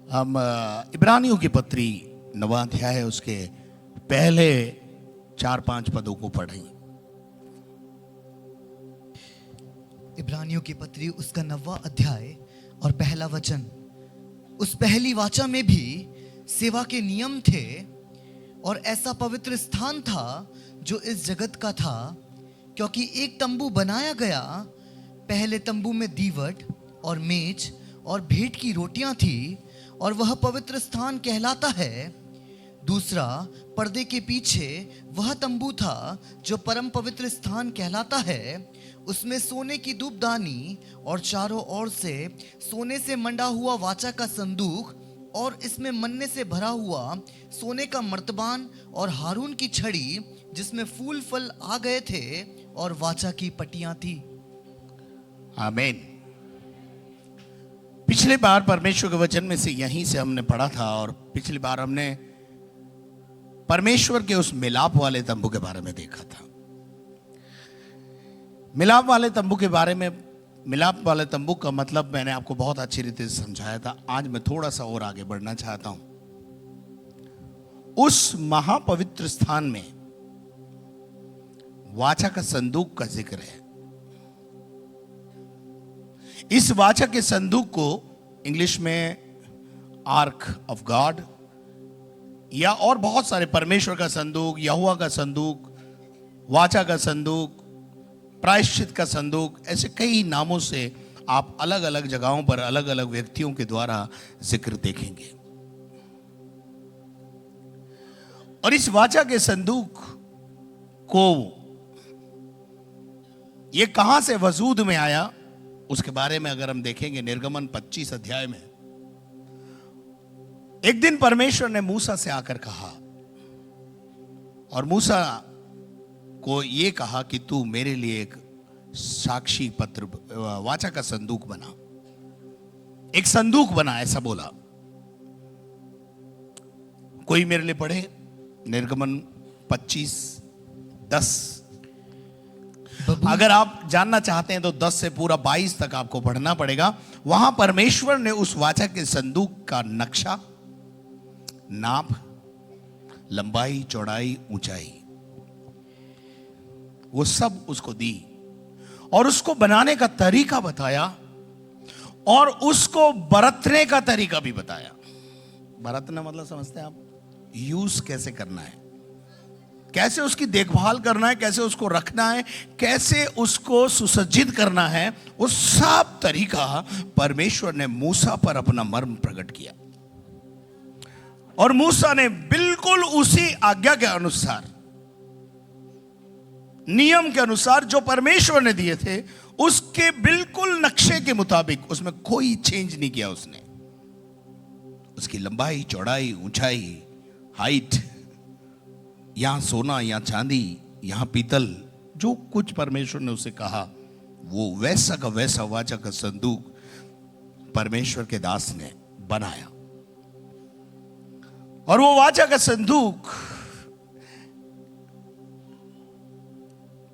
हम इब्रानियों की पत्री 9वां अध्याय उसके पहले 4-5 पदों को पढ़ें। इब्रानियों की पत्री उसका 9वां अध्याय और पहला वचन। उस पहली वाचा में भी सेवा के नियम थे और ऐसा पवित्र स्थान था जो इस जगत का था, क्योंकि एक तंबू बनाया गया। पहले तंबू में दीवट और मेज और भेंट की रोटियां थी और वह पवित्र स्थान कहलाता है। दूसरा पर्दे के पीछे वह तंबू था जो परम पवित्र स्थान कहलाता है। उसमें सोने की धूपदानी और चारों ओर से सोने से मंडा हुआ वाचा का संदूक और इसमें मन्ने से भरा हुआ सोने का मर्तबान और हारून की छड़ी जिसमें फूल फल आ गए थे और वाचा की पट्टियां थी। आमीन। पिछली बार परमेश्वर के वचन में से यहीं से हमने पढ़ा था और पिछली बार हमने परमेश्वर के उस मिलाप वाले तंबू के बारे में देखा था। मिलाप वाले तंबू के बारे में, मिलाप वाले तंबू का मतलब मैंने आपको बहुत अच्छी रीति से समझाया था। आज मैं थोड़ा सा और आगे बढ़ना चाहता हूं। उस महापवित्र स्थान में वाचा का संदूक का जिक्र है। इस वाचा के संदूक को इंग्लिश में आर्क ऑफ गॉड या और बहुत सारे, परमेश्वर का संदूक, यहोवा का संदूक, वाचा का संदूक, प्रायश्चित का संदूक, ऐसे कई नामों से आप अलग अलग जगहों पर अलग अलग व्यक्तियों के द्वारा जिक्र देखेंगे। और इस वाचा के संदूक को ये कहां से वजूद में आया उसके बारे में अगर हम देखेंगे निर्गमन 25 अध्याय में, एक दिन परमेश्वर ने मूसा से आकर कहा और मूसा को यह कहा कि तू मेरे लिए एक साक्षी पत्र, वाचा का संदूक बना, एक संदूक बना, ऐसा बोला। कोई मेरे लिए पढ़े निर्गमन 25:10। अगर आप जानना चाहते हैं तो 10 से पूरा 22 तक आपको पढ़ना पड़ेगा। वहां परमेश्वर ने उस वाचा के संदूक का नक्शा, नाप, लंबाई, चौड़ाई, ऊंचाई, वो सब उसको दी और उसको बनाने का तरीका बताया और उसको बरतने का तरीका भी बताया। बरतना मतलब समझते हैं आप? यूज कैसे करना है, कैसे उसकी देखभाल करना है, कैसे उसको रखना है, कैसे उसको सुसज्जित करना है, वो सब तरीका परमेश्वर ने मूसा पर अपना मर्म प्रकट किया। और मूसा ने बिल्कुल उसी आज्ञा के अनुसार, नियम के अनुसार जो परमेश्वर ने दिए थे, उसके बिल्कुल नक्शे के मुताबिक, उसमें कोई चेंज नहीं किया उसने। उसकी लंबाई, चौड़ाई, ऊंचाई, हाइट, यहां सोना, यहां चांदी, यहां पीतल, जो कुछ परमेश्वर ने उसे कहा वो वैसा का वैसा वाचा का संदूक परमेश्वर के दास ने बनाया। और वो वाचा का संदूक,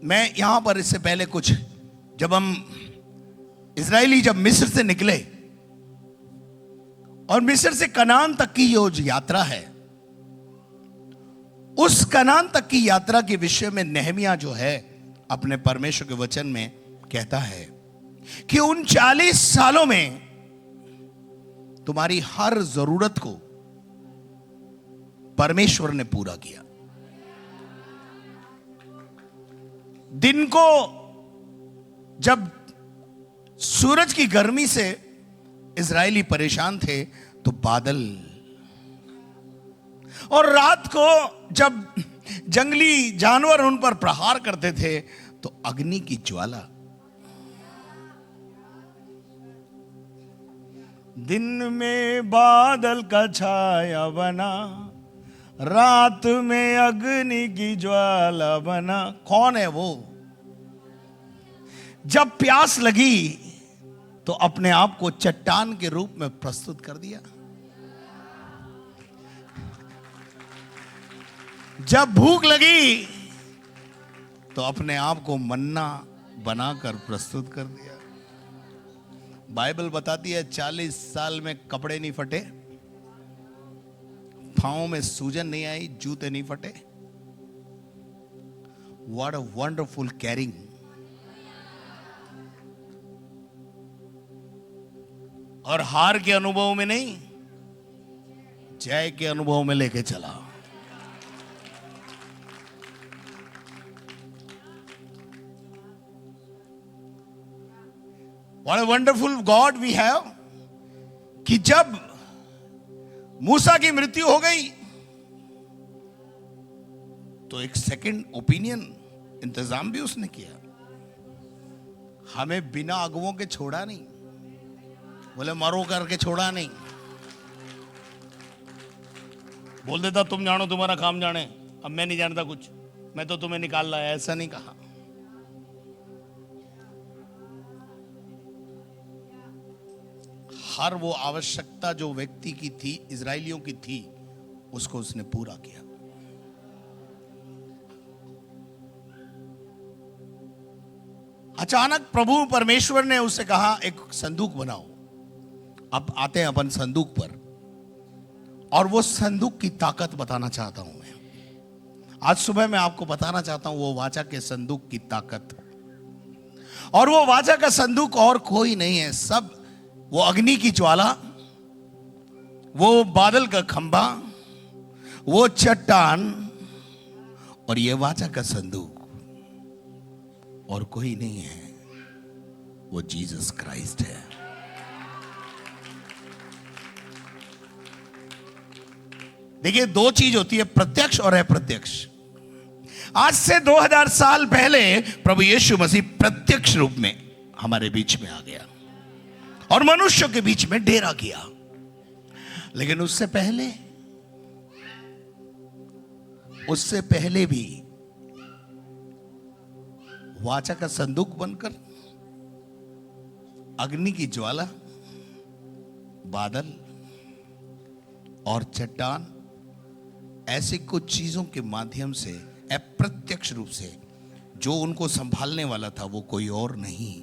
मैं यहां पर इससे पहले कुछ, जब हम इजरायली जब मिस्र से निकले और मिस्र से कनान तक की जो यात्रा है, उस कनान तक की यात्रा के विषय में नेहमिया जो है अपने परमेश्वर के वचन में कहता है कि उन 40 सालों में तुम्हारी हर जरूरत को परमेश्वर ने पूरा किया। दिन को जब सूरज की गर्मी से इजरायली परेशान थे तो बादल, और रात को जब जंगली जानवर उन पर प्रहार करते थे तो अग्नि की ज्वाला। दिन में बादल का छाया बना, रात में अग्नि की ज्वाला बना। कौन है वो? जब प्यास लगी तो अपने आप को चट्टान के रूप में प्रस्तुत कर दिया। जब भूख लगी तो अपने आप को मन्ना बनाकर प्रस्तुत कर दिया। बाइबल बताती है 40 साल में कपड़े नहीं फटे, पांव में सूजन नहीं आई, जूते नहीं फटे। What a wonderful carrying. और हार के अनुभव में नहीं, जय के अनुभव में लेके चला। What a wonderful God we have, कि जब मूसा की मृत्यु हो गई तो एक सेकंड ओपिनियन इंतजाम भी उसने किया। हमें बिना अगुओं के छोड़ा नहीं, बोले मरो करके छोड़ा नहीं। बोल देता तुम जानो, तुम्हारा काम जाने, अब मैं नहीं जानता कुछ, मैं तो तुम्हें निकाल लाया, ऐसा नहीं कहा। हर वो आवश्यकता जो व्यक्ति की थी, इजराइलियों की थी, उसको उसने पूरा किया। अचानक प्रभु परमेश्वर ने उससे कहा एक संदूक बनाओ। अब आते हैं अपन संदूक पर, और वो संदूक की ताकत बताना चाहता हूं मैं। आज सुबह मैं आपको बताना चाहता हूं वो वाचा के संदूक की ताकत। और वो वाचा का संदूक और कोई नहीं है, सब वो अग्नि की ज्वाला, वो बादल का खंभा, वो चट्टान, और ये वाचा का संदूक और कोई नहीं है, वो जीसस क्राइस्ट है। देखिए, दो चीज होती है, प्रत्यक्ष और अप्रत्यक्ष। आज से 2000 साल पहले प्रभु यीशु मसीह प्रत्यक्ष रूप में हमारे बीच में आ गया और मनुष्यों के बीच में डेरा किया। लेकिन उससे पहले भी वाचा का संदूक बनकर अग्नि की ज्वाला, बादल और चट्टान, ऐसी कुछ चीजों के माध्यम से अप्रत्यक्ष रूप से जो उनको संभालने वाला था वो कोई और नहीं,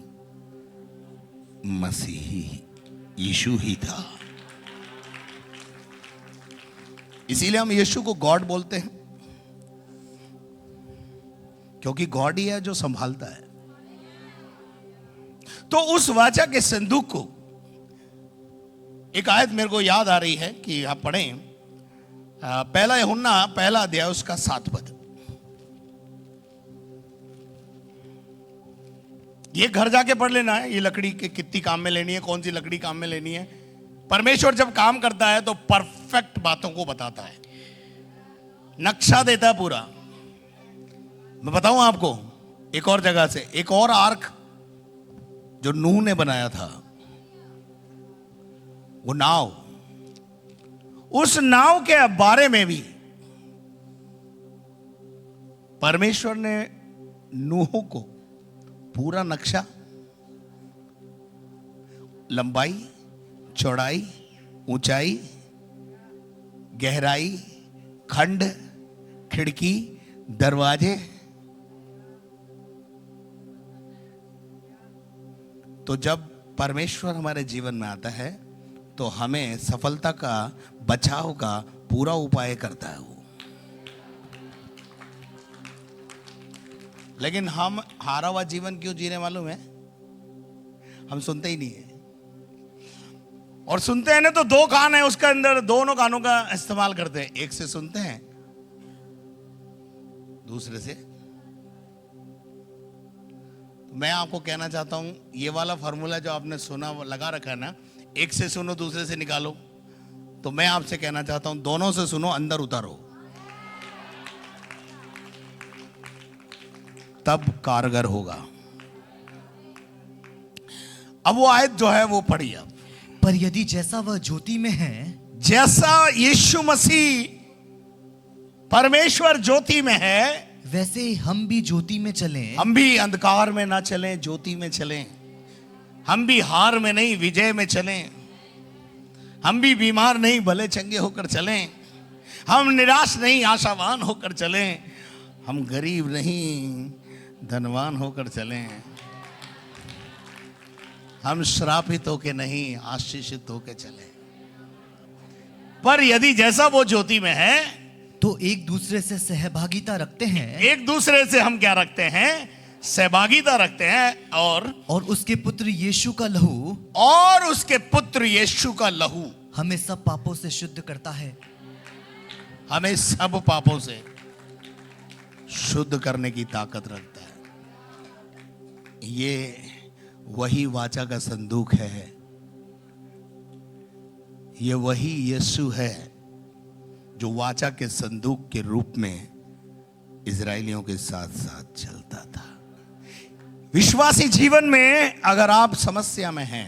मसीही यीशु ही था। इसीलिए हम यीशु को गॉड बोलते हैं, क्योंकि गॉड ही है जो संभालता है। तो उस वाचा के संदूक को, एक आयत मेरे को याद आ रही है कि आप पढ़ें, पहला यूहन्ना पहला अध्याय उसका 7 पद। ये घर जाके पढ़ लेना है, ये लकड़ी के कितनी काम में लेनी है, कौन सी लकड़ी काम में लेनी है। परमेश्वर जब काम करता है तो परफेक्ट बातों को बताता है, नक्शा देता है पूरा। मैं बताऊं आपको एक और जगह से, एक और आर्क जो नूह ने बनाया था, वो नाव, उस नाव के बारे में भी परमेश्वर ने नूह को पूरा नक्शा, लंबाई, चौड़ाई, ऊंचाई, गहराई, खंड, खिड़की, दरवाजे। तो जब परमेश्वर हमारे जीवन में आता है तो हमें सफलता का, बचाव का पूरा उपाय करता है वो। लेकिन हम हारा हुआ जीवन क्यों जी रहे मालूम है? हम सुनते ही नहीं है, और सुनते हैं ना तो दो कान है, उसके अंदर दोनों कानों का इस्तेमाल करते हैं। एक से सुनते हैं, दूसरे से। तो मैं आपको कहना चाहता हूं, ये वाला फॉर्मूला जो आपने सुना लगा रखा है ना, एक से सुनो दूसरे से निकालो, तो मैं आपसे कहना चाहता हूं दोनों से सुनो, अंदर उतारो, तब कारगर होगा। अब वो आयत जो है वो पढ़िए आप। पर यदि जैसा वह ज्योति में है, जैसा यीशु मसीह परमेश्वर ज्योति में है, वैसे ही हम भी ज्योति में चलें। हम भी अंधकार में ना चलें, ज्योति में चलें। हम भी हार में नहीं, विजय में चलें। हम भी बीमार नहीं, भले चंगे होकर चलें। हम निराश नहीं, आशावान होकर चलें। हम गरीब नहीं, धनवान होकर चलें। हम श्रापित होकर नहीं, आशीषित होकर चलें। पर यदि जैसा वो ज्योति में है, तो एक दूसरे से सहभागिता रखते हैं, एक दूसरे से हम क्या रखते हैं? सहभागिता रखते हैं। और उसके पुत्र यीशु का लहू, और उसके पुत्र यीशु का लहू हमें सब पापों से शुद्ध करता है। हमें सब पापों से शुद्ध करने की ताकत रखता है। ये वही वाचा का संदूक है, ये वही यीशु है जो वाचा के संदूक के रूप में इजरायलियों के साथ साथ चलता था। विश्वासी जीवन में अगर आप समस्या में हैं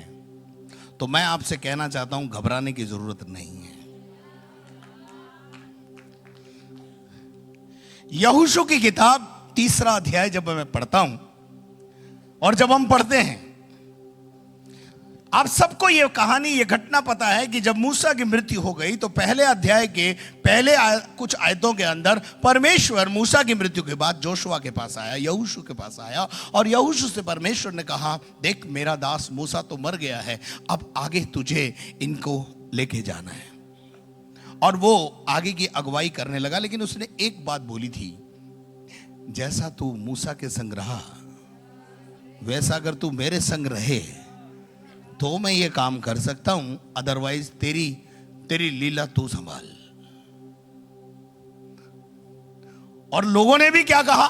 तो मैं आपसे कहना चाहता हूं, घबराने की जरूरत नहीं है। यहोशू की किताब 3 अध्याय जब मैं पढ़ता हूं और जब हम पढ़ते हैं, आप सबको यह कहानी, यह घटना पता है कि जब मूसा की मृत्यु हो गई तो पहले अध्याय के पहले कुछ आयतों के अंदर परमेश्वर मूसा की मृत्यु के बाद जोशुआ के पास आया, यहोशू के पास आया, और यहोशू से परमेश्वर ने कहा, देख मेरा दास मूसा तो मर गया है, अब आगे तुझे इनको लेके जाना है। और वो आगे की अगुवाई करने लगा, लेकिन उसने एक बात बोली थी, जैसा तू मूसा के संग रहा वैसा अगर तू मेरे संग रहे तो मैं ये काम कर सकता हूं, अदरवाइज तेरी लीला तू संभाल। और लोगों ने भी क्या कहा?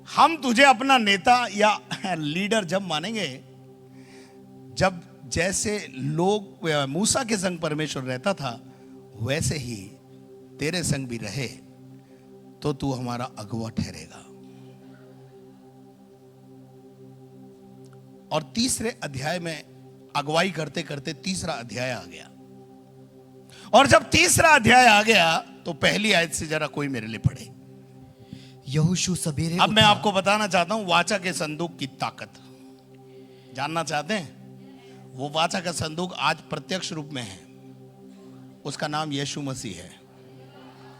हम तुझे अपना नेता या लीडर जब मानेंगे जब जैसे लोग मूसा के संग परमेश्वर रहता था वैसे ही तेरे संग भी रहे तो तू हमारा अगुवा ठहरेगा। और 3 अध्याय में अगुवाई करते करते 3 अध्याय आ गया। और जब 3 अध्याय आ गया तो पहली आयत से जरा कोई मेरे लिए पढ़े। यहोशू सवेरे अब मैं आपको बताना चाहता हूं वाचा के संदूक की ताकत जानना चाहते हैं? वो वाचा का संदूक आज प्रत्यक्ष रूप में है, उसका नाम यीशु मसीह है।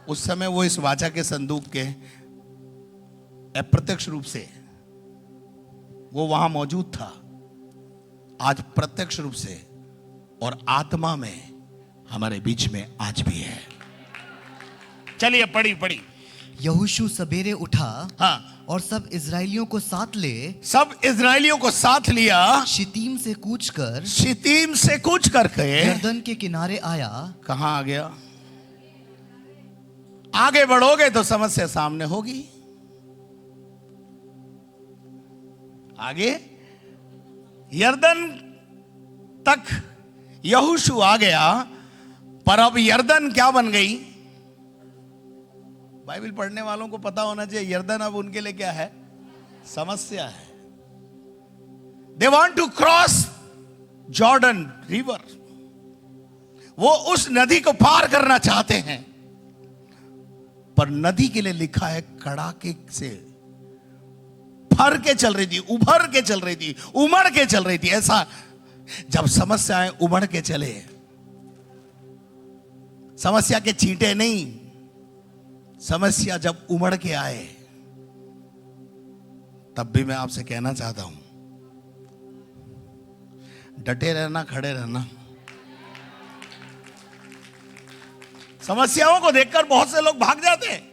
उस समय वो इस वाचा के संदूक के अप्रत्यक्ष रूप से वो वहां मौजूद था, आज प्रत्यक्ष रूप से और आत्मा में हमारे बीच में आज भी है। चलिए पढ़ी। यहोशू सवेरे उठा, हाँ, और सब इजरायलियों को साथ लिया, शितीम से कूच कर यरदन के किनारे आया। कहां आ गया? आगे बढ़ोगे तो समस्या सामने होगी। आगे यरदन तक यहोशू आ गया, पर अब यरदन क्या बन गई? बाइबल पढ़ने वालों को पता होना चाहिए, यरदन अब उनके लिए क्या है? समस्या है। They want to cross Jordan river, वो उस नदी को पार करना चाहते हैं, पर नदी के लिए लिखा है कड़ाके से फर के चल रही थी, उभर के चल रही थी, उमड़ के चल रही थी। ऐसा जब समस्याएं उमड़ के चले, समस्या के छींटे नहीं, समस्या जब उमड़ के आए, तब भी मैं आपसे कहना चाहता हूं, डटे रहना, खड़े रहना। समस्याओं को देखकर बहुत से लोग भाग जाते हैं,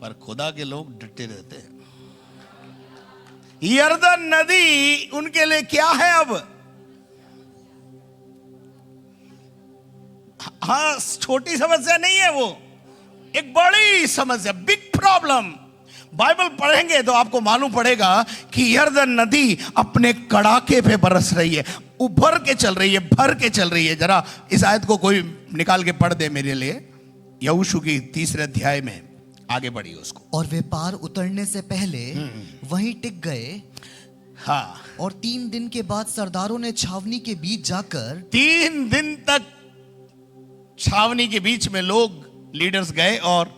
पर खुदा के लोग डटे रहते हैं। यरदन नदी उनके लिए क्या है? अब हाँ, छोटी समस्या नहीं है, वो एक बड़ी समस्या, बिग प्रॉब्लम। बाइबल पढ़ेंगे तो आपको मालूम पड़ेगा कि यरदन नदी अपने कड़ाके पे बरस रही है, उभर के चल रही है, भर के चल रही है। जरा इस आयत को कोई निकाल के पढ़ दे मेरे लिए, यहोशू की 3 अध्याय में आगे बढ़ी उसको। और वे पार उतरने से पहले वहीं टिक गए। हाँ, और 3 दिन के बाद सरदारों ने छावनी के बीच जाकर 3 दिन तक छावनी के बीच में लोग लीडर्स गए और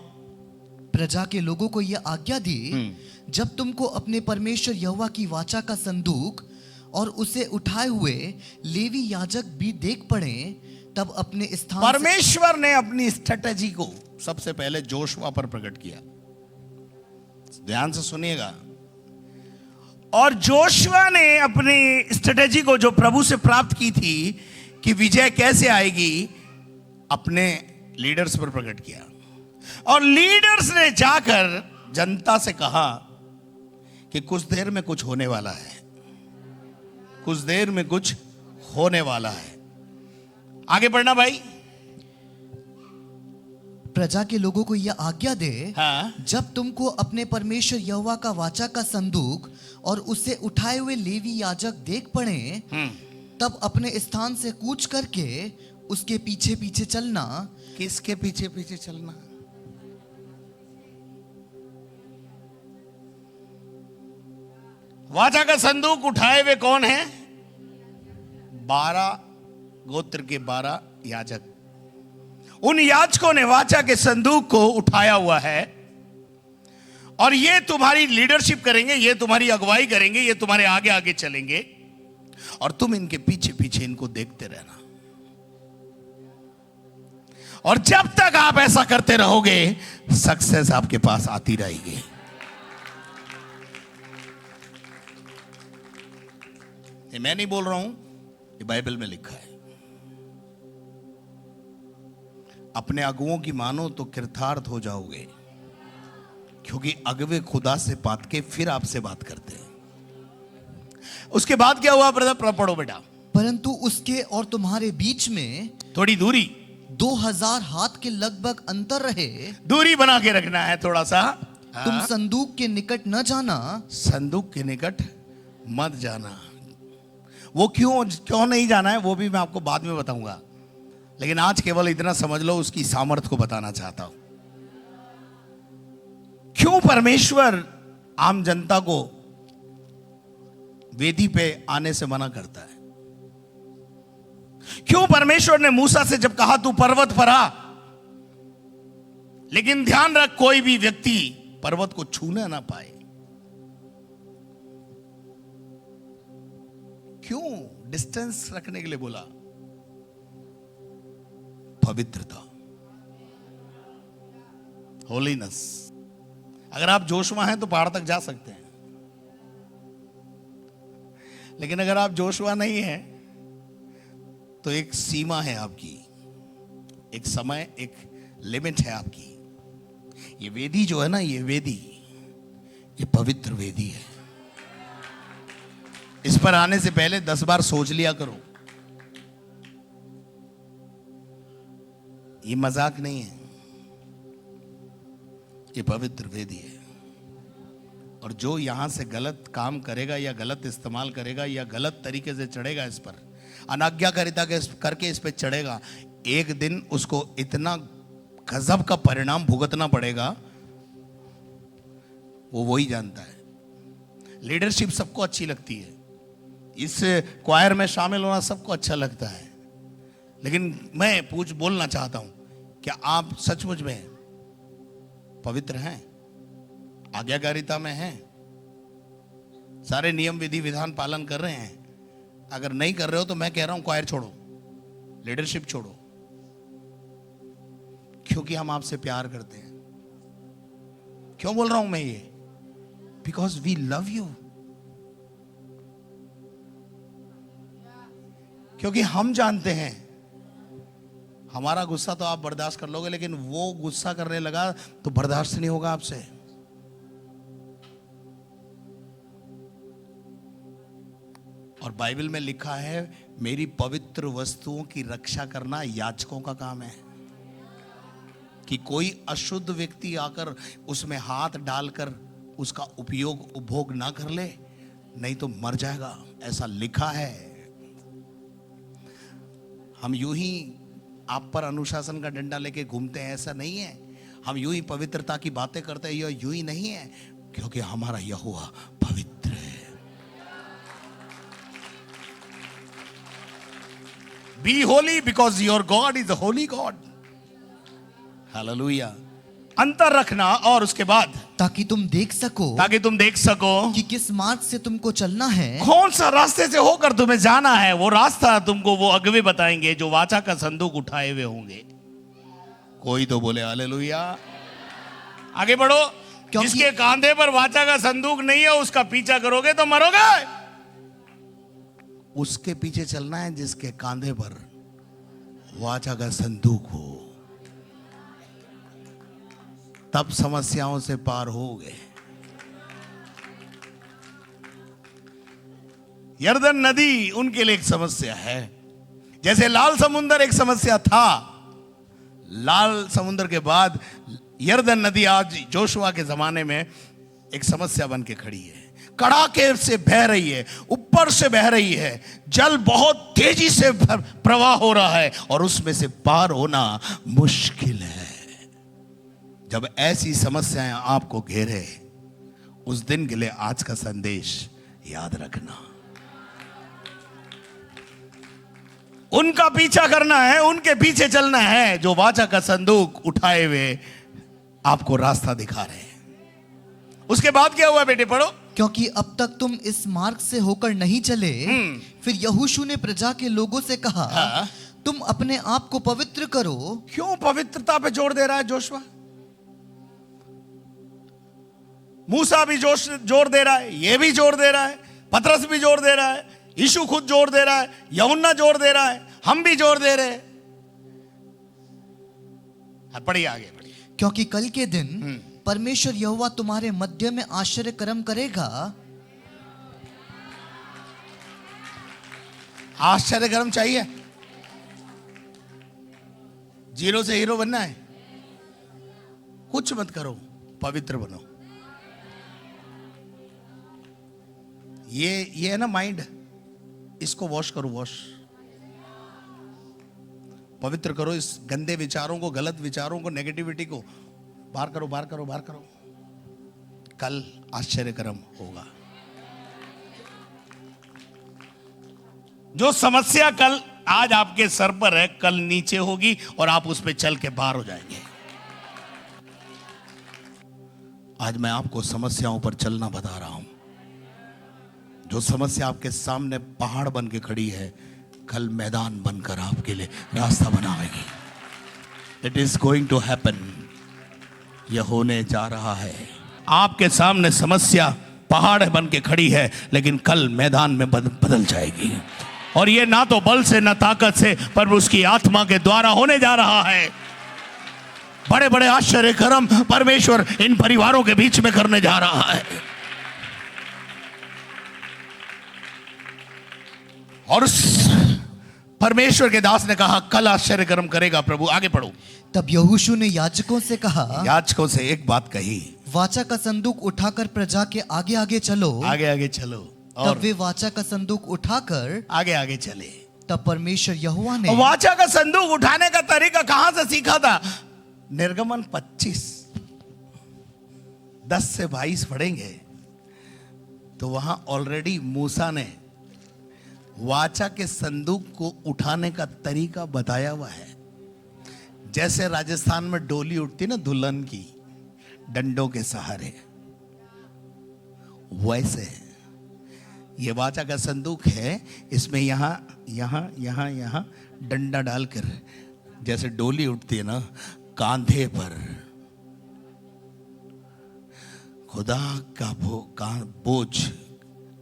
प्रजा के लोगों को यह आज्ञा दी, जब तुमको अपने परमेश्वर यहोवा की वाचा का संदूक और उसे उठाए हुए लेवी याजक भी देख पड़े, तब अपने स्थान परमेश्वर ने अपनी स्ट्रेटेजी को सबसे पहले जोशुआ पर प्रकट किया। ध्यान से सुनिएगा। और जोशुआ ने अपनी स्ट्रेटेजी को जो प्रभु से प्राप्त की थी कि विजय कैसे आएगी, अपने लीडर्स पर प्रकट किया। और लीडर्स ने जाकर जनता से कहा कि कुछ देर में कुछ होने वाला है, कुछ देर में कुछ होने वाला है। आगे बढ़ना भाई। प्रजा के लोगों को यह आज्ञा दे, हाँ। जब तुमको अपने परमेश्वर यहोवा का वाचा का संदूक और उसे उठाए हुए लेवी याजक देख पड़े, तब अपने स्थान से कूच करके उसके पीछे पीछे चलना। किसके पीछे पीछे चलना? वाचा का संदूक उठाए हुए कौन है? 12 गोत्र के 12 याजक। उन याजकों ने वाचा के संदूक को उठाया हुआ है, और ये तुम्हारी लीडरशिप करेंगे, ये तुम्हारी अगुवाई करेंगे, ये तुम्हारे आगे आगे चलेंगे, और तुम इनके पीछे पीछे इनको देखते रहना। और जब तक आप ऐसा करते रहोगे, सक्सेस आपके पास आती रहेगी। ये मैं नहीं बोल रहा हूं, ये बाइबल में लिखा है। अपने अगुओं की मानो तो कृतार्थ हो जाओगे, क्योंकि अगवे खुदा से बात के फिर आपसे बात करते हैं। उसके बाद क्या हुआ ब्रदर? पढ़ो बेटा। परंतु उसके और तुम्हारे बीच में थोड़ी दूरी, 2000 हाथ के लगभग अंतर रहे। दूरी बना के रखना है थोड़ा सा। तुम संदूक के निकट न जाना। संदूक के निकट मत जाना। वो क्यों नहीं जाना है वो भी मैं आपको बाद में बताऊंगा, लेकिन आज केवल इतना समझ लो, उसकी सामर्थ को बताना चाहता हूं। क्यों परमेश्वर आम जनता को वेदी पे आने से मना करता है? क्यों परमेश्वर ने मूसा से जब कहा तू पर्वत पर आ, लेकिन ध्यान रख कोई भी व्यक्ति पर्वत को छूने ना पाए? क्यों? डिस्टेंस रखने के लिए बोला। पवित्रता, होलीनेस। अगर आप जोशुआ हैं तो पहाड़ तक जा सकते हैं, लेकिन अगर आप जोशुआ नहीं हैं तो एक सीमा है आपकी, एक समय, एक लिमिट है आपकी। ये वेदी जो है ना, ये वेदी, ये पवित्र वेदी है। इस पर आने से पहले 10 बार सोच लिया करो। ये मजाक नहीं है, ये पवित्र वेदी है। और जो यहां से गलत काम करेगा या गलत इस्तेमाल करेगा या गलत तरीके से चढ़ेगा इस पर, अनाज्ञाकारिता करके इस पर चढ़ेगा, एक दिन उसको इतना गजब का परिणाम भुगतना पड़ेगा, वो वही जानता है। लीडरशिप सबको अच्छी लगती है, इस क्वायर में शामिल होना सबको अच्छा लगता है, लेकिन मैं बोलना चाहता हूं, क्या आप सचमुच में पवित्र हैं? आज्ञाकारिता में हैं? सारे नियम विधि विधान पालन कर रहे हैं? अगर नहीं कर रहे हो तो मैं कह रहा हूं क्वायर छोड़ो, लीडरशिप छोड़ो, क्योंकि हम आपसे प्यार करते हैं। क्यों बोल रहा हूं मैं ये? Because we love you. क्योंकि हम जानते हैं हमारा गुस्सा तो आप बर्दाश्त कर लोगे, लेकिन वो गुस्सा करने लगा तो बर्दाश्त नहीं होगा आपसे। और बाइबल में लिखा है, मेरी पवित्र वस्तुओं की रक्षा करना याजकों का काम है, कि कोई अशुद्ध व्यक्ति आकर उसमें हाथ डालकर उसका उपभोग ना कर ले, नहीं तो मर जाएगा, ऐसा लिखा है। हम यूं ही आप पर अनुशासन का डंडा लेके घूमते हैं, ऐसा नहीं है। हम यूं ही पवित्रता की बातें करते हैं, यह यूं ही नहीं है, क्योंकि हमारा यहोवा पवित्र है। Be holy because your God is a holy God. Hallelujah. अंतर रखना, और उसके बाद ताकि तुम देख सको कि किस मार्ग से तुमको चलना है, कौन सा रास्ते से होकर तुम्हें जाना है। वो रास्ता तुमको वो अगवे बताएंगे जो वाचा का संदूक उठाए हुए होंगे। कोई तो बोले हालेलुया। आगे बढ़ो। क्योंकि जिसके कांधे पर वाचा का संदूक नहीं है उसका पीछा करोगे तो मरोगे। उसके पीछे चलना है जिसके कांधे पर वाचा का संदूक हो, तब समस्याओं से पार होगे। यरदन नदी उनके लिए एक समस्या है, जैसे लाल समुंदर एक समस्या था। लाल समुंदर के बाद यरदन नदी आज जोशुआ के जमाने में एक समस्या बन के खड़ी है। कड़ाके से बह रही है, ऊपर से बह रही है, जल बहुत तेजी से प्रवाह हो रहा है और उसमें से पार होना मुश्किल है। जब ऐसी समस्याएं आपको घेरे, उस दिन के लिए आज का संदेश याद रखना। उनका पीछा करना है, उनके पीछे चलना है जो वाचा का संदूक उठाए हुए आपको रास्ता दिखा रहे हैं। उसके बाद क्या हुआ बेटे, पढ़ो। क्योंकि अब तक तुम इस मार्ग से होकर नहीं चले। फिर यहोशू ने प्रजा के लोगों से कहा, हाँ। तुम अपने आप को पवित्र करो। क्यों पवित्रता पे जोर दे रहा है जोशुआ? मूसा भी जोर दे रहा है, ये भी जोर दे रहा है, पतरस भी जोर दे रहा है, यीशु खुद जोर दे रहा है, यूहन्ना जोर दे रहा है, हम भी जोर दे रहे हैं। पढ़िए आगे पढ़िए। क्योंकि कल के दिन परमेश्वर यहोवा तुम्हारे मध्य में आश्चर्य कर्म करेगा। आश्चर्य कर्म चाहिए? जीरो से हीरो बनना है? कुछ मत करो, पवित्र बनो। ये है ना माइंड, इसको वॉश करो, वॉश पवित्र करो। इस गंदे विचारों को, गलत विचारों को, नेगेटिविटी को बाहर करो, बाहर करो, बाहर करो। कल आश्चर्यकर्म होगा। जो समस्या कल आज आपके सर पर है, कल नीचे होगी और आप उस पर चल के बाहर हो जाएंगे। आज मैं आपको समस्याओं पर चलना बता रहा हूं। जो समस्या आपके सामने पहाड़ बन के खड़ी है, कल मैदान बनकर आपके लिए रास्ता बनाएगी। It is going to happen. यह होने जा रहा है। आपके सामने समस्या पहाड़ बन के खड़ी है, लेकिन कल मैदान में बदल जाएगी। और यह ना तो बल से, ना ताकत से, पर उसकी आत्मा के द्वारा होने जा रहा है। बड़े बड़े आश्चर्य कर्म परमेश्वर इन परिवारों के बीच में करने जा रहा है। और उस परमेश्वर के दास ने कहा, कल आश्चर्य कर्म करेगा प्रभु। आगे पढ़ो। तब यहोशू ने याजकों से कहा, याजकों से एक बात कही, वाचा का संदूक उठाकर प्रजा के आगे आगे चलो। आगे आगे चलो। और तब वे वाचा का संदूक उठाकर आगे आगे चले। तब परमेश्वर यहोवा ने वाचा का संदूक उठाने का तरीका कहां से सीखा था? निर्गमन 25 10 से 22 पढ़ेंगे तो वहां ऑलरेडी मूसा ने वाचा के संदूक को उठाने का तरीका बताया हुआ है। जैसे राजस्थान में डोली उठती ना दुल्हन की, डंडों के सहारे, वैसे ये वाचा का संदूक है। इसमें यहां यहां यहां यहां डंडा डालकर जैसे डोली उठती है ना, कांधे पर खुदा का बोझ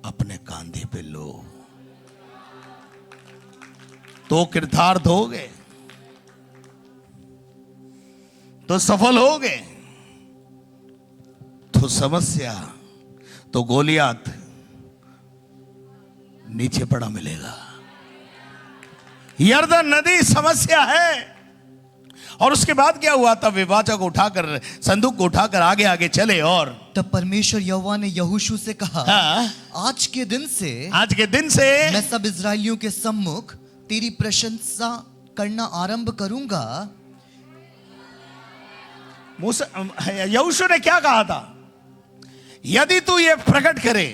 अपने कांधे पे लो, तो कृतार्थ हो गए, तो सफल हो गए। तो समस्या, तो गोलियात नीचे पड़ा मिलेगा। यरदन नदी समस्या है। और उसके बाद क्या हुआ? तब वे वाचा को उठाकर, संदूक को उठाकर आगे आगे चले। और तब परमेश्वर यहोवा ने यहोशू से कहा, हाँ, आज के दिन से मैं सब इस्राएलियों के सम्मुख तेरी प्रशंसा करना आरंभ करूंगा। यहोशू ने क्या कहा था? यदि तू ये प्रकट करे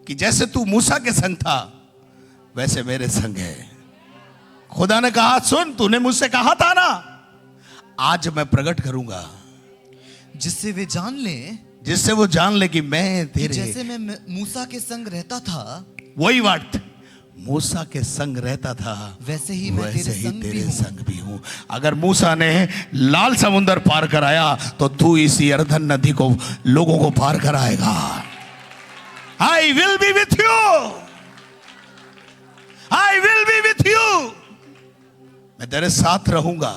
कि जैसे तू मूसा के संग था वैसे मेरे संग है। खुदा ने कहा, सुन, तूने मुझसे कहा था ना, आज मैं प्रकट करूंगा, जिससे वे जान ले, जिससे वो जान ले कि मैं तेरे, जैसे मैं मूसा के संग रहता था, वही वक्त मूसा के संग रहता था वैसे ही मैं वैसे तेरे ही संग भी तेरे हूँ। संग भी हूं। अगर मूसा ने लाल समुंदर पार कराया तो तू इस यरदन नदी को लोगों को पार कराएगा। I will be with you, I will be with you. मैं तेरे साथ रहूंगा,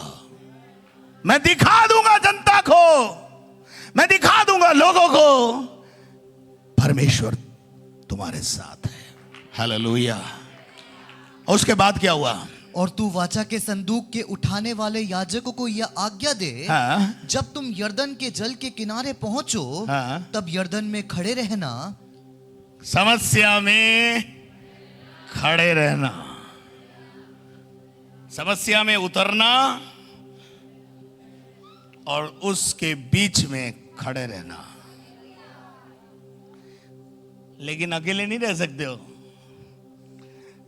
मैं दिखा दूंगा जनता को, मैं दिखा दूंगा लोगों को परमेश्वर तुम्हारे साथ है। हालेलुया। उसके बाद क्या हुआ? और तू वाचा के संदूक के उठाने वाले याजकों को यह आज्ञा दे, हाँ। जब तुम यर्दन के जल के किनारे पहुंचो, हाँ। तब यर्दन में खड़े रहना। समस्या में खड़े रहना, समस्या में उतरना और उसके बीच में खड़े रहना। लेकिन अकेले नहीं रह सकते हो।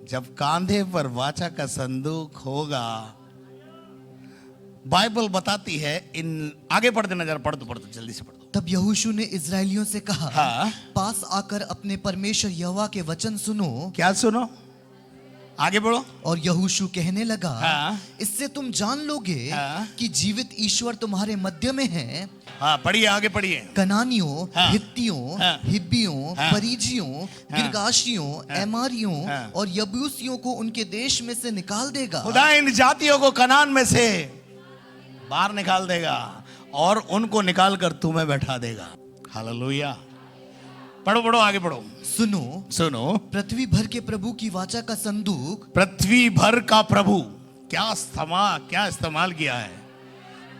जब कांधे पर वाचा का संदूक होगा, बाइबल बताती है, इन आगे पढ़ देना जरा, पढ़ दो जल्दी से पढ़ दो। तब यहोशू ने इजरायलियों से कहा, हाँ। पास आकर अपने परमेश्वर यहोवा के वचन सुनो। क्या सुनो? आगे बढ़ो। और यहोशू कहने लगा, हाँ। इससे तुम जान लोगे हाँ। कि जीवित ईश्वर तुम्हारे मध्य में है। हाँ, पढ़िए, आगे पढ़िए। कनानियों, हाँ। हित्तियों, हाँ। हिब्बियों, हाँ। परिजियों, गिर्गाशियों, एमारियों हाँ। और यबूसियों को उनके देश में से निकाल देगा। खुदा इन जातियों को कनान में से बाहर निकाल देगा और उनको निकाल कर तुम्हें बैठा देगा। हालेलुया। पढ़ो पढ़ो, आगे पढ़ो। सुनो, पृथ्वी भर के प्रभु की वाचा का संदूक। पृथ्वी भर का प्रभु, क्या इस्तेमाल किया है?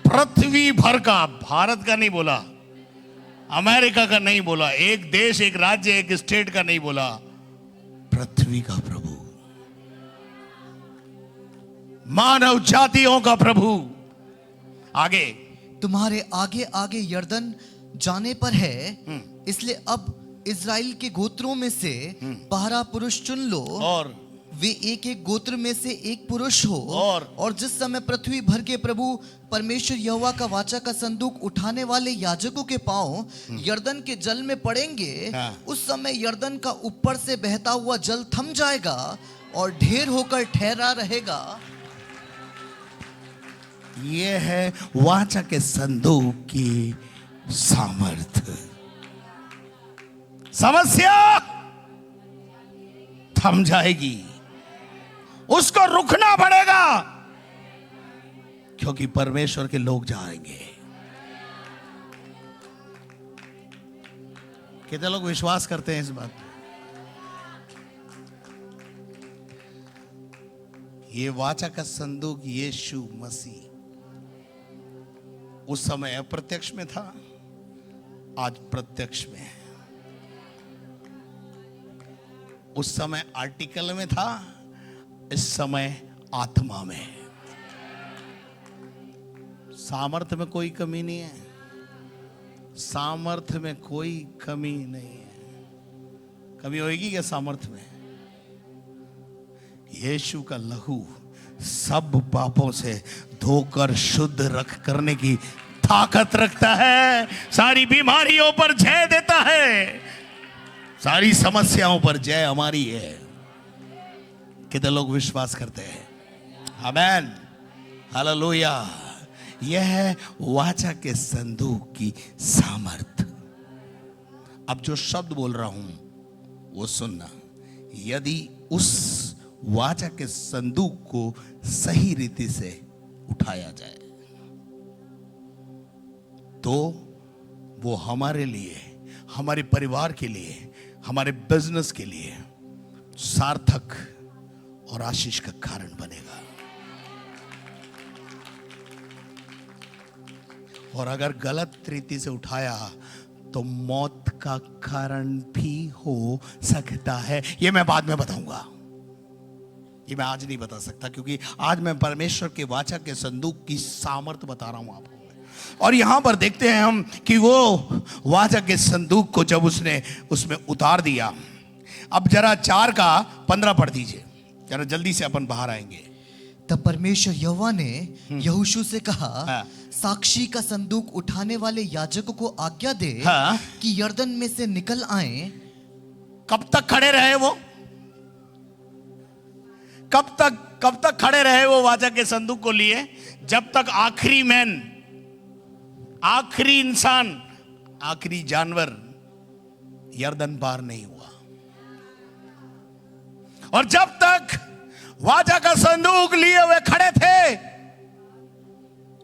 पृथ्वी भर का, भारत का नहीं बोला, अमेरिका का नहीं बोला, एक देश, एक राज्य, एक स्टेट का नहीं बोला, पृथ्वी का प्रभु, मानव जातियों का प्रभु। आगे, तुम्हारे आगे आगे यर्दन जाने पर है, इसलिए अब इज़राइल के गोत्रों में से 12 पुरुष चुन लो, और वे एक एक गोत्र में से एक पुरुष हो। और जिस समय पृथ्वी भर के प्रभु परमेश्वर यहोवा का वाचा का संदूक उठाने वाले याजकों के पांव यर्दन के जल में पड़ेंगे, उस समय यर्दन का ऊपर से बहता हुआ जल थम जाएगा और ढेर होकर ठहरा रहेगा। यह है वाचा के संदूक की सामर्थ्य। समस्या थम जाएगी, उसको रुकना पड़ेगा, क्योंकि परमेश्वर के लोग जाएंगे। कितने लोग विश्वास करते हैं इस बात पे? ये वाचा का संदूक यीशु मसीह उस समय अप्रत्यक्ष में था, आज प्रत्यक्ष में है। उस समय आर्टिकल में था, इस समय आत्मा में है। सामर्थ्य में कोई कमी नहीं है, सामर्थ्य में कोई कमी नहीं है। कमी होगी क्या सामर्थ्य में? यीशु का लहू सब पापों से धोकर शुद्ध रख करने की ताकत रखता है, सारी बीमारियों पर जय देता है, सारी समस्याओं पर जय हमारी है। कितने लोग विश्वास करते हैं? आमेन, हालेलुया। यह है वाचा के संदूक की सामर्थ। अब जो शब्द बोल रहा हूं वो सुनना। यदि उस वाचा के संदूक को सही रीति से उठाया जाए तो वो हमारे लिए, हमारे परिवार के लिए, हमारे बिजनेस के लिए सार्थक और आशीष का कारण बनेगा। और अगर गलत रीति से उठाया तो मौत का कारण भी हो सकता है। यह मैं बाद में बताऊंगा, ये मैं आज नहीं बता सकता, क्योंकि आज मैं परमेश्वर के वाचा के संदूक की सामर्थ बता रहा हूं आपको। और यहां पर देखते हैं हम कि वो वाचा के संदूक को जब उसने उसमें उतार दिया। अब जरा 4:15 पढ़ दीजिए, जरा जल्दी से अपन बाहर आएंगे। तब परमेश्वर यहोवा ने यहोशू से कहा, हाँ। साक्षी का संदूक उठाने वाले याजकों को आज्ञा दे, हाँ। कि यर्दन में से निकल आए। कब तक खड़े रहे वो? कब तक खड़े रहे वो वाचा के संदूक को लिए? जब तक आखिरी मैन, आखिरी इंसान, आखिरी जानवर यर्दन पार नहीं हुआ। और जब तक वाचा का संदूक लिए हुए खड़े थे,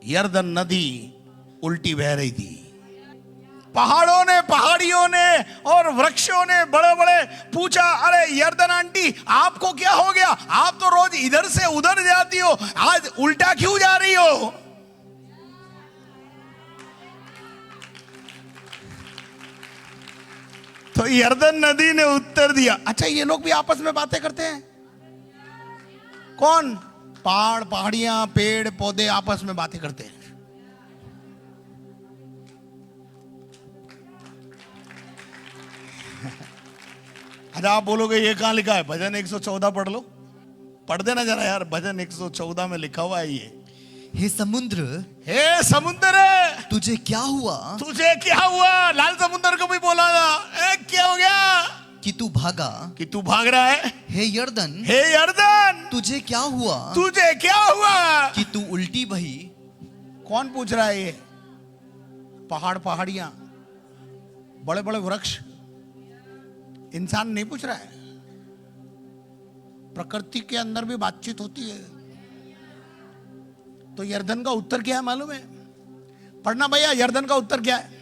यर्दन नदी उल्टी बह रही थी। पहाड़ों ने, पहाड़ियों ने और वृक्षों ने बड़े बड़े पूछा, अरे यर्दन आंटी आपको क्या हो गया? आप तो रोज इधर से उधर जाती हो, आज उल्टा क्यों जा रही हो? तो यर्दन नदी ने उत्तर दिया, अच्छा ये लोग भी आपस में बातें करते हैं? कौन? पहाड़, पहाड़ियां, पेड़ पौधे आपस में बातें करते हैं। अच्छा आप बोलोगे ये कहां लिखा है? भजन 114 पढ़ लो, पढ़ देना जरा यार। भजन 114 में लिखा हुआ है ये, हे समुद्र, हे समुद्र तुझे क्या हुआ? तुझे क्या हुआ? लाल समुद्र को भी बोला था, क्या हो गया कि तू भागा, कि तू भाग रहा है? हे यर्दन, हे यर्दन तुझे क्या हुआ? तुझे क्या हुआ कि तू उल्टी बही? कौन पूछ रहा है ये? पहाड़, पहाड़ियां, बड़े बड़े वृक्ष, इंसान नहीं पूछ रहा है। प्रकृति के अंदर भी बातचीत होती है। तो यर्दन का उत्तर क्या है मालूम है? पढ़ना भैया, यर्दन का उत्तर क्या है?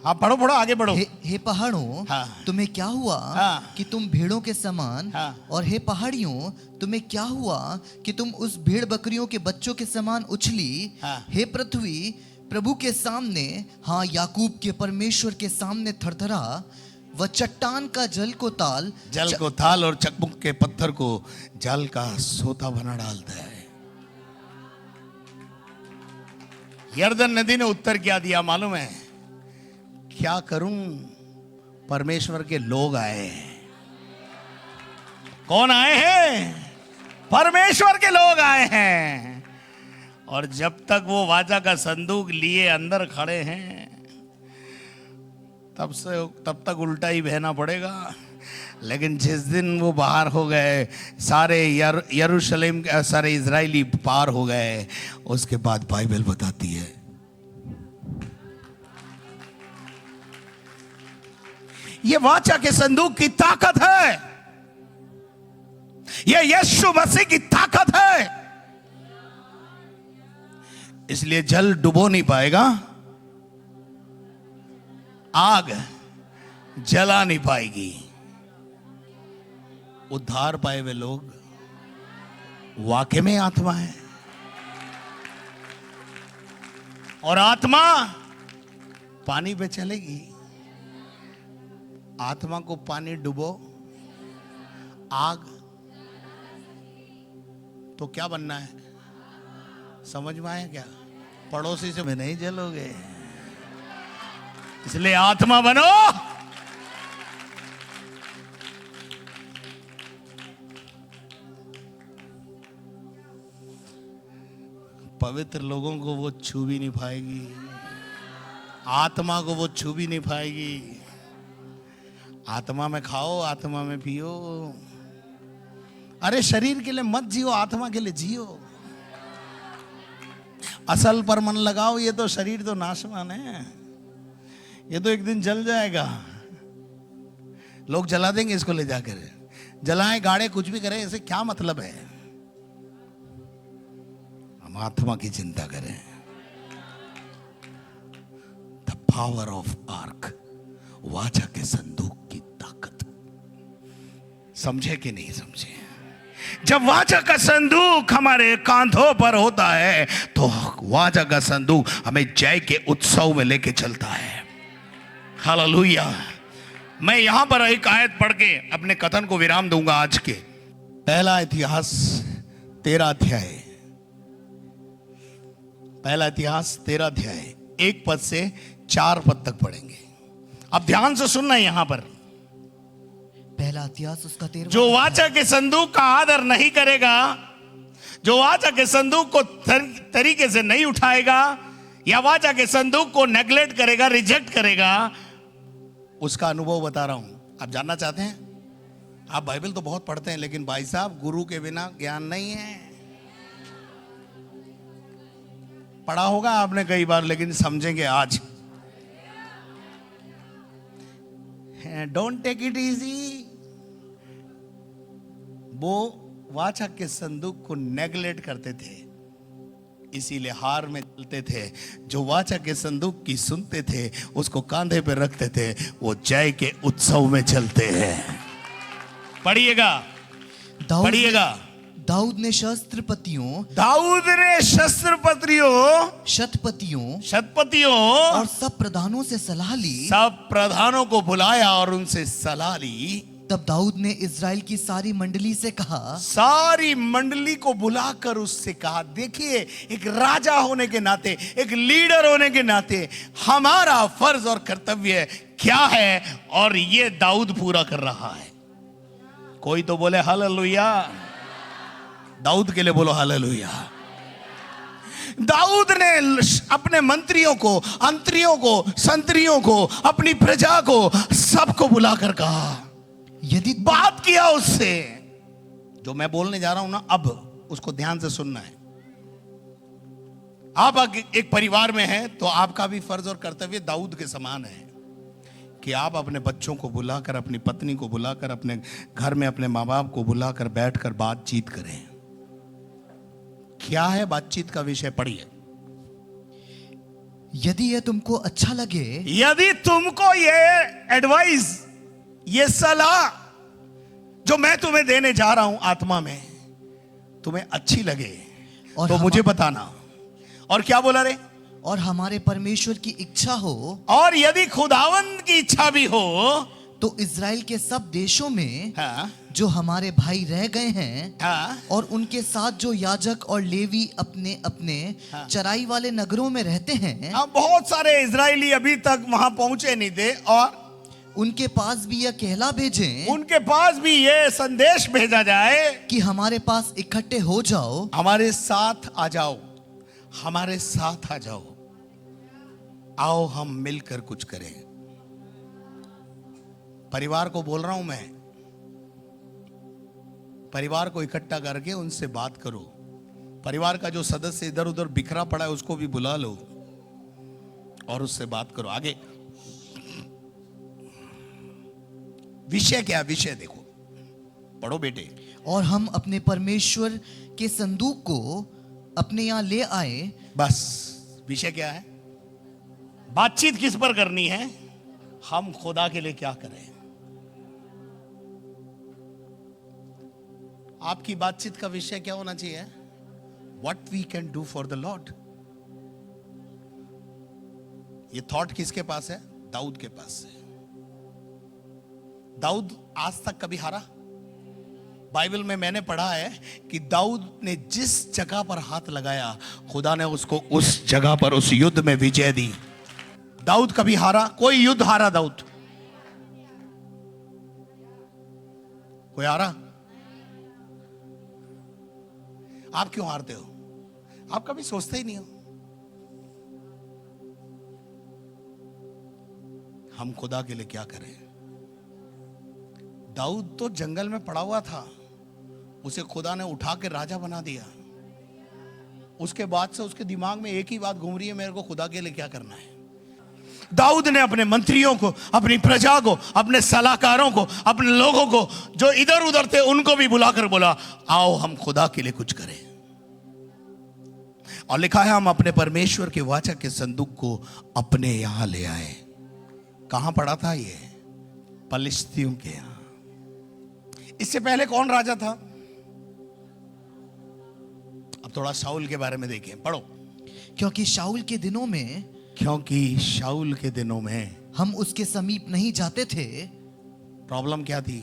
हाँ पढ़ो पढ़ो, आगे बढ़ो। हे पहाड़ों, हाँ। तुम्हें क्या हुआ हाँ। कि तुम भेड़ों के समान? हाँ। और हे पहाड़ियों, तुम्हें क्या हुआ कि तुम उस भेड़ बकरियों के बच्चों के समान उछली? हाँ। हे पृथ्वी प्रभु के सामने, हाँ याकूब के परमेश्वर के सामने थरथरा। वह चट्टान का जल को ताल और चकमुक के पत्थर को जल का सोता बना डालता है। यर्दन नदी ने उत्तर क्या दिया मालूम है? क्या करूं, परमेश्वर के लोग आए हैं। कौन आए हैं? परमेश्वर के लोग आए हैं। और जब तक वो वाचा का संदूक लिए अंदर खड़े हैं, तब तक उल्टा ही बहना पड़ेगा। लेकिन जिस दिन वो बाहर हो गए, सारे यरूशलेम, सारे इजरायली पार हो गए, उसके बाद बाइबल बताती है ये वाचा के संदूक की ताकत है, ये यीशु मसीह की ताकत है। इसलिए जल डुबो नहीं पाएगा, आग जला नहीं पाएगी। उद्धार पाए हुए लोग वाकई में आत्मा है, और आत्मा पानी पे चलेगी। आत्मा को पानी डुबो, आग, तो क्या बनना है? समझ में आया क्या? पड़ोसी से भी नहीं जलोगे, इसलिए आत्मा बनो। पवित्र लोगों को वो छू भी नहीं पाएगी, आत्मा को वो छू भी नहीं पाएगी। आत्मा में खाओ, आत्मा में पियो। अरे शरीर के लिए मत जियो, आत्मा के लिए जियो। असल पर मन लगाओ। ये तो शरीर तो नाशवान है, ये तो एक दिन जल जाएगा। लोग जला देंगे इसको ले जाकर, जलाएं, गाड़े, कुछ भी करें, इसे क्या मतलब है? हम आत्मा की चिंता करें। द पावर ऑफ आर्क, वाचा के संदूक की ताकत। समझे कि नहीं समझे? जब वाचा का संदूक हमारे कांधों पर होता है तो वाचा का संदूक हमें जय के उत्सव में लेके चलता है। हालेलुया। मैं यहां पर एक आयत पढ़ के अपने कथन को विराम दूंगा आज के। पहला इतिहास 13 अध्याय, पहला इतिहास 13 अध्याय 1 पद से 4 पद तक पढ़ेंगे। अब ध्यान से सुनना यहां पर। पहला इतिहास उसका 13। जो वाचा के संदूक का आदर नहीं करेगा, जो वाचा के संदूक को तरीके से नहीं उठाएगा, या वाचा के संदूक को नेग्लेक्ट करेगा, रिजेक्ट करेगा, उसका अनुभव बता रहा हूं। आप जानना चाहते हैं? आप बाइबल तो बहुत पढ़ते हैं, लेकिन भाई साहब गुरु के बिना ज्ञान नहीं है। पढ़ा होगा आपने कई बार, लेकिन समझेंगे आज। Don't take it easy. वो वाचा के संदूक को नेगलेक्ट करते थे, इसीलिए हार में चलते थे। जो वाचा के संदूक की सुनते थे, उसको कांधे पे रखते थे, वो जय के उत्सव में चलते हैं। पढ़िएगा, पढ़िएगा। दाऊद ने शस्त्रपतियों, शतपतियों और सब प्रधानों से सलाह ली। सब प्रधानों को बुलाया और उनसे सलाह ली। तब दाऊद ने इज़राइल की सारी मंडली से कहा, सारी मंडली को बुलाकर उससे कहा, देखिए एक राजा होने के नाते, एक लीडर होने के नाते हमारा फर्ज और कर्तव्य क्या है, और ये दाऊद पूरा कर रहा है। कोई तो बोले हालेलुया। दाऊद के लिए बोलो हालेलुया। दाऊद ने अपने मंत्रियों को, अंतरियों को, संतरियों को, अपनी प्रजा को, सबको बुलाकर कहा, यदि बात किया उससे। जो मैं बोलने जा रहा हूं ना, अब उसको ध्यान से सुनना है। आप एक परिवार में हैं तो आपका भी फर्ज और कर्तव्य दाऊद के समान है कि आप अपने बच्चों को बुलाकर, अपनी पत्नी को बुलाकर, अपने घर में अपने माँ बाप को बुलाकर बैठकर बातचीत करें। क्या है बातचीत का विषय? पढ़िए। यदि ये तुमको अच्छा लगे, यदि तुमको ये एडवाइस, ये सलाह जो मैं तुम्हें देने जा रहा हूं आत्मा में, तुम्हें अच्छी लगे और तो मुझे बताना। और क्या बोला रे? और हमारे परमेश्वर की इच्छा हो, और यदि खुदावंद की इच्छा भी हो, तो इज़राइल के सब देशों में हाँ, जो हमारे भाई रह गए हैं, हाँ, और उनके साथ जो याजक और लेवी अपने अपने हाँ, चराई वाले नगरों में रहते हैं, हाँ, बहुत सारे इजरायली अभी तक वहां पहुंचे नहीं थे, और उनके पास भी यह कहला भेजें, उनके पास भी ये संदेश भेजा जाए कि हमारे पास इकट्ठे हो जाओ, हमारे साथ आ जाओ, हमारे साथ आ जाओ, आओ हम मिलकर कुछ करें। परिवार को बोल रहा हूं मैं, परिवार को इकट्ठा करके उनसे बात करो। परिवार का जो सदस्य इधर उधर बिखरा पड़ा है उसको भी बुला लो और उससे बात करो। आगे विषय क्या? विषय देखो, पढ़ो बेटे। और हम अपने परमेश्वर के संदूक को अपने यहां ले आए। बस विषय क्या है? बातचीत किस पर करनी है? हम खुदा के लिए क्या करें? आपकी बातचीत का विषय क्या होना चाहिए? What we can do for the Lord। ये थॉट किसके पास है? दाऊद के पास है। दाऊद आज तक कभी हारा? बाइबल में मैंने पढ़ा है कि दाऊद ने जिस जगह पर हाथ लगाया, खुदा ने उसको उस जगह पर उस युद्ध में विजय दी। दाऊद कभी हारा? कोई युद्ध हारा दाऊद? कोई हारा? आप क्यों हारते हो? आप कभी सोचते ही नहीं हो हम खुदा के लिए क्या करें। दाऊद तो जंगल में पड़ा हुआ था, उसे खुदा ने उठा के राजा बना दिया। उसके बाद से उसके दिमाग में एक ही बात घूम रही है, मेरे को खुदा के लिए क्या करना है। दाऊद ने अपने मंत्रियों को, अपनी प्रजा को, अपने सलाहकारों को, अपने लोगों को जो इधर उधर थे उनको भी बुलाकर बोला, आओ हम खुदा के लिए कुछ करें। और लिखा है हम अपने परमेश्वर के वाचा के संदूक को अपने यहां ले आए। कहां पड़ा था ये? पलिश्तियों के यहां। इससे पहले कौन राजा था? अब थोड़ा शाऊल के बारे में देखें, पढ़ो। क्योंकि शाऊल के दिनों में हम उसके समीप नहीं जाते थे। प्रॉब्लम क्या थी?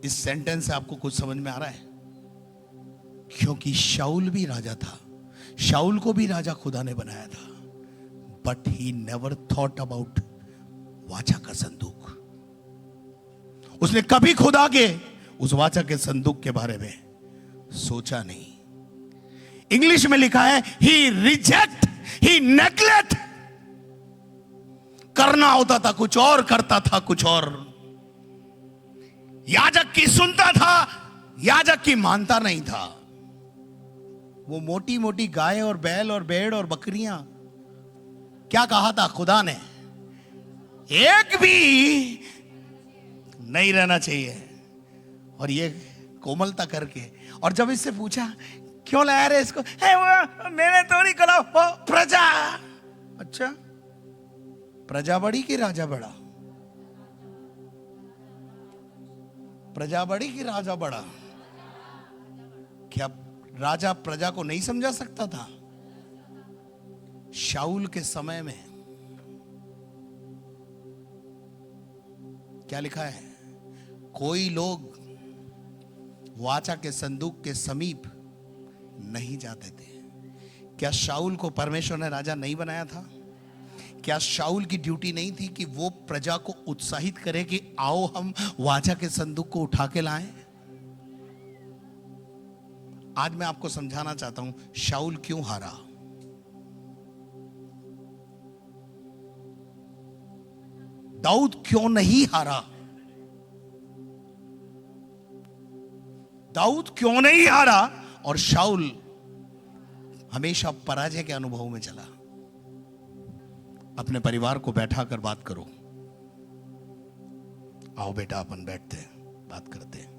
इस सेंटेंस से आपको कुछ समझ में आ रहा है? क्योंकि शाऊल भी राजा था, शाऊल को भी राजा खुदा ने बनाया था, but he never thought about वाचा का संदूक। उसने कभी खुदा के उस वाचा के संदूक के बारे में सोचा नहीं। इंग्लिश में लिखा है ही रिजेक्ट, ही नेग्लेक्ट करना होता था कुछ और, करता था कुछ और। याजक की सुनता था, याजक की मानता नहीं था। वो मोटी मोटी गाय और बैल और भेड़ और बकरियां, क्या कहा था खुदा ने? एक भी नहीं रहना चाहिए। और ये कोमलता करके, और जब इससे पूछा क्यों लाया रे इसको, है वो मैंने थोड़ी करा, वो प्रजा। अच्छा, प्रजा बड़ी कि राजा बड़ा? प्रजा बड़ी कि राजा बड़ा? क्या राजा प्रजा को नहीं समझा सकता था? शाऊल के समय में क्या लिखा है? कोई लोग वाचा के संदूक के समीप नहीं जाते थे। क्या शाऊल को परमेश्वर ने राजा नहीं बनाया था? क्या शाऊल की ड्यूटी नहीं थी कि वो प्रजा को उत्साहित करे कि आओ हम वाचा के संदूक को उठा के लाएं? आज मैं आपको समझाना चाहता हूं शाऊल क्यों हारा। दाऊद क्यों नहीं हारा? दाऊद क्यों नहीं हारा और शाऊल हमेशा पराजय के अनुभव में चला? अपने परिवार को बैठा कर बात करो। आओ बेटा, अपन बैठते हैं, बात करते हैं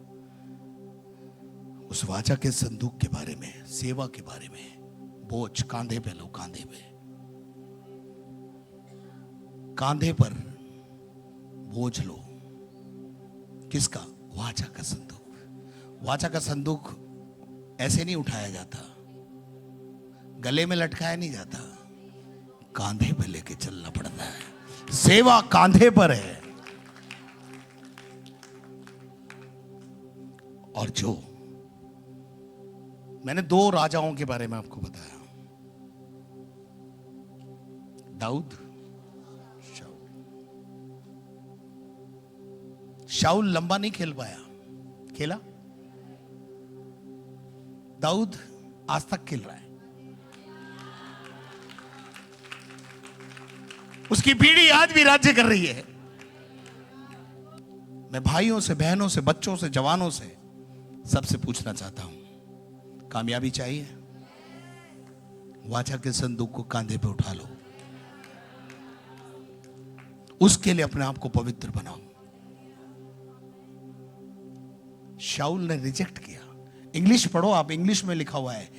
उस वाचा के संदूक के बारे में, सेवा के बारे में। बोझ कांधे पे लो, कांधे पे, कांधे पर बोझ लो। किसका? वाचा का संदूक। वाचा का संदूक ऐसे नहीं उठाया जाता, गले में लटकाया नहीं जाता, कांधे पे लेके चलना पड़ता है। सेवा कांधे पर है। और जो मैंने दो राजाओं के बारे में आपको बताया, दाऊद, शाऊल। शाऊल लंबा नहीं खेल पाया, खेला? दाऊद आज तक खेल रहा है। उसकी पीढ़ी आज भी राज्य कर रही है। मैं भाइयों से, बहनों से, बच्चों से, जवानों से सबसे पूछना चाहता हूं, कामयाबी चाहिए? वाचा के संदूक को कांधे पे उठा लो। उसके लिए अपने आप को पवित्र बनाओ। शाऊल ने रिजेक्ट किया। इंग्लिश पढ़ो आप, इंग्लिश में लिखा हुआ है,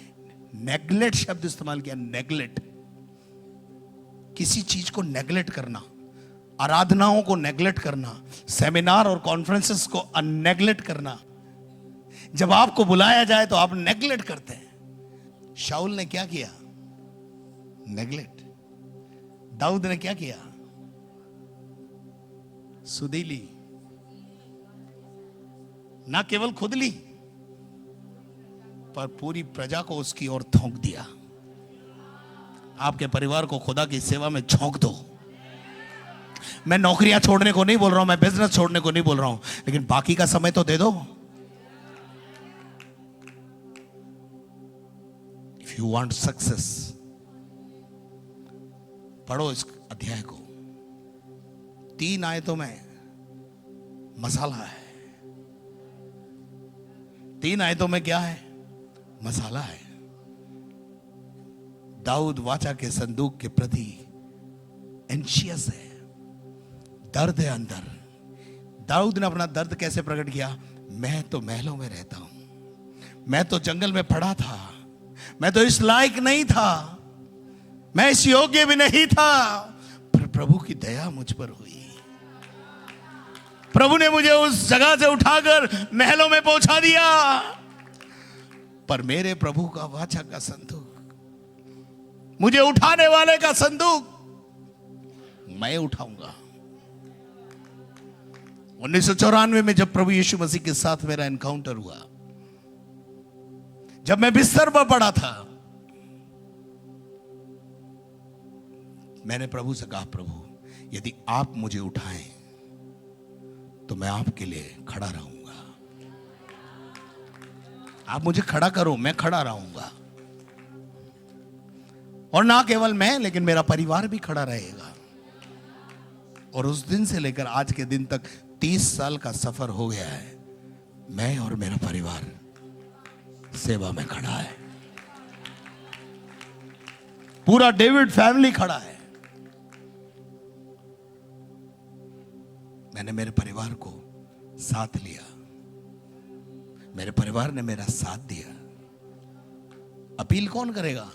नेग्लेक्ट शब्द इस्तेमाल किया। नेग्लेक्ट, किसी चीज को नेग्लेक्ट करना, आराधनाओं को नेग्लेक्ट करना, सेमिनार और कॉन्फ्रेंसेस को नेग्लेक्ट करना। जब आपको बुलाया जाए तो आप नेग्लेक्ट करते हैं। शाऊल ने क्या किया? नेग्लेक्ट। दाऊद ने क्या किया? सुधी ली, ना केवल खुद ली पर पूरी प्रजा को उसकी ओर झोंक दिया। आपके परिवार को खुदा की सेवा में झोंक दो। मैं नौकरियां छोड़ने को नहीं बोल रहा हूं, मैं बिजनेस छोड़ने को नहीं बोल रहा हूं, लेकिन बाकी का समय तो दे दो। इफ यू वांट सक्सेस, पढ़ो इस अध्याय को। 3 आयतों में मसाला है। 3 आयतों में क्या है? मसाला है। दाऊद वाचा के संदूक के प्रति एंशियस है, दर्द है अंदर। दाऊद ने अपना दर्द कैसे प्रकट किया? मैं तो महलों में रहता हूं, मैं तो जंगल में पड़ा था, मैं तो इस लायक नहीं था, मैं इस योग्य भी नहीं था, पर प्रभु की दया मुझ पर हुई। प्रभु ने मुझे उस जगह से उठाकर महलों में पहुंचा दिया। पर मेरे प्रभु का वाचा का संदूक, मुझे उठाने वाले का संदूक मैं उठाऊंगा। 1994 में जब प्रभु यीशु मसीह के साथ मेरा एनकाउंटर हुआ, जब मैं बिस्तर पर पड़ा था, मैंने प्रभु से कहा, प्रभु यदि आप मुझे उठाएं तो मैं आपके लिए खड़ा रहूंगा। आप मुझे खड़ा करो, मैं खड़ा रहूंगा। और ना केवल मैं, लेकिन मेरा परिवार भी खड़ा रहेगा। और उस दिन से लेकर आज के दिन तक 30 साल का सफर हो गया है। मैं और मेरा परिवार सेवा में खड़ा है, पूरा डेविड फैमिली खड़ा है। मैंने मेरे परिवार को साथ लिया, मेरे परिवार ने मेरा साथ दिया। अपील कौन करेगा?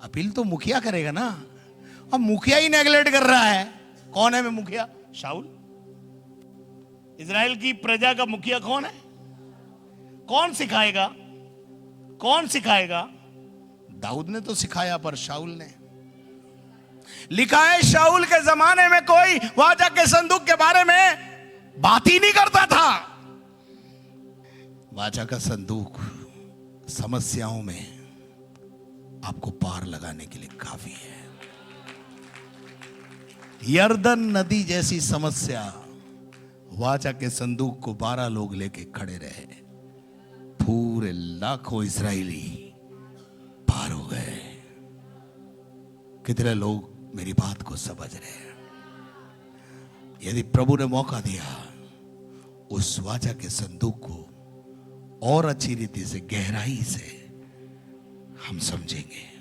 अपील तो मुखिया करेगा ना। अब मुखिया ही नेगलेक्ट कर रहा है। कौन है मैं मुखिया? शाऊल। इजराइल की प्रजा का मुखिया कौन है? कौन सिखाएगा? कौन सिखाएगा? दाऊद ने तो सिखाया, पर शाऊल ने। लिखा है शाऊल के जमाने में कोई वाचा के संदूक के बारे में बात ही नहीं करता था। वाचा का संदूक समस्याओं में आपको पार लगाने के लिए काफी है। यर्दन नदी जैसी समस्या, वाचा के संदूक को 12 लोग लेके खड़े रहे, पूरे लाखों इजरायली पार हो गए। कितने लोग मेरी बात को समझ रहे हैं? यदि प्रभु ने मौका दिया, उस वाचा के संदूक को और अच्छी रीति से, गहराई से हम समझेंगे।